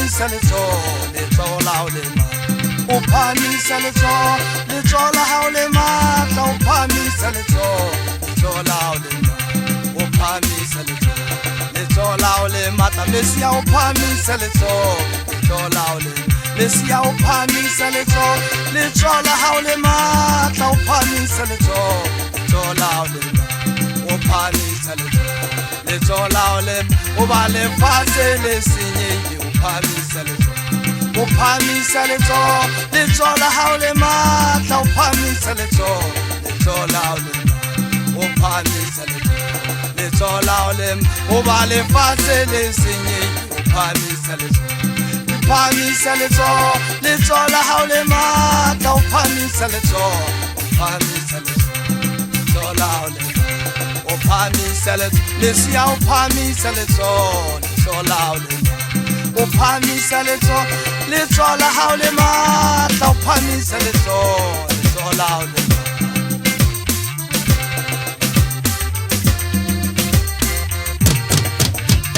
phamisa letsoho la hao le matla, o phamisa letsoho la hao le matla, o phamisa letsoho la hao le matla, o phamisa letsoho la hao le matla, Mesia o phamisa letsoho la hao le matla, Mesia o phamisa letsoho la hao le matla, o phamisa letsoho la hao le matla, o phamisa letsoho la hao le matla, o ba lefatshe le senyehile, o phamisa letsoho la hao le matla, o phamisa letsoho la hao le matla, o phamisa letsoho la hao le matla, o ba lefatshe le senyehile, o phamisa letsoho la hao le matla, o phamisa letsoho la hao le matla, o phamisa Mesia o phamisa letsoho la hao le matla, o phamisa letsoho la hao le matla, o phamisa letsoho la hao le matla.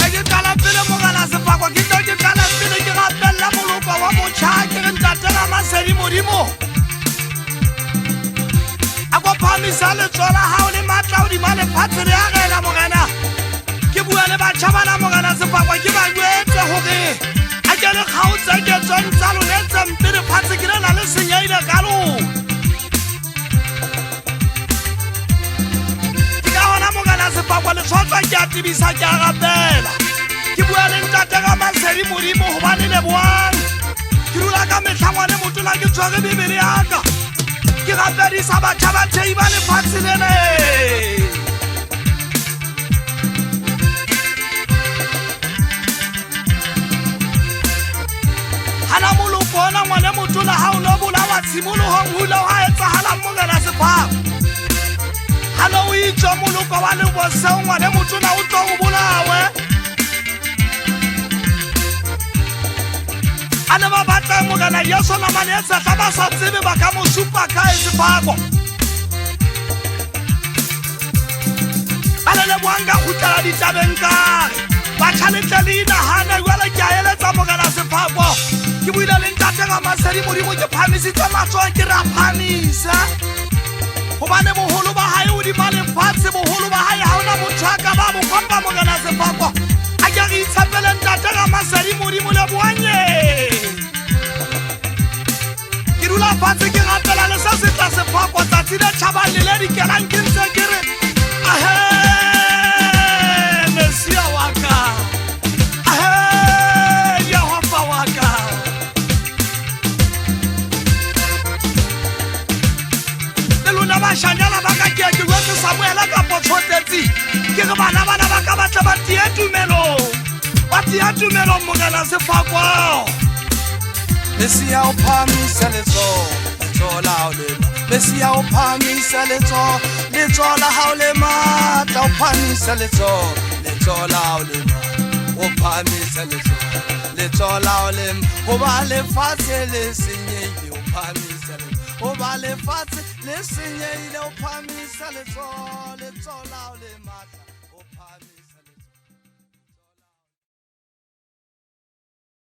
Ke qala pele mogala Sefako, ke qala pele ke rapella moloko wa motjha ke re ntate Ramasedi Modimo a go phamisa letsoho la hao le matla hodima lefatshe le agela morena. Ke bua le batjha bana morena Sefako, ke ba jwetse hore a ke le kgaotsa ke tsontsa lone tse mpe lefatshe ke le na le senyehile ka lona. Ke ka hona morena Sefako letsohotsa ke a tebisa ke a rapela. Ke bua le ntate Ramasedi Modimo hobane lebohang ke dula ka mehla ngwane motona ke tshware bebele yaka ke rapedisa batjha ba thei ba lefatshe lene. Hana moloko ona ngwane motona ha o lo bolawa tshimolohong hula ha etsahalang morena Sefako. Hana o itswa moloko wa leboseo ngwane motona o tlo o bolawe. Ane ba batla morena Yeso namane etsa tla ba sa tsebe ba ka mo supa kae Sefako. Bale lebohang ka kgutlela ditabeng kare batjha le tle le inahane jwale ke a eletsa morena Sefako. Ke buile le ntate Ramasedi Modimo ke phamisitse matsoho ke ra phamisa hobane boholo ba hae hodima lefatshe, boholo ba hae ha ona motho a ka ba bo kopa morena Sefako. A ke re itshepele ntate Ramasedi Modimo lebohanye. Ke dula fatshe ke rapela le sa se tla Sefako tsatsi le tjhabang le le dikelang ke ntse ke re ahe Mesia wa ka, ahe Yehova wa ka. Le lona bashanyana ba ka ke jwetse Samuela ka potsotetsi ke re bana ba ka batla ba tie tumelo morena Sefako. Mesia o phamisa letsoho la hao le matla, Mesia o phamisa letsoho la hao le matla, o phamisa letsoho la hao le matla, o phamisa letsoho la hao le matla, ho ba lefatshe le senyehile, o phamisa ho ba lefatshe le senyehile, o phamisa letsoho la hao le matla.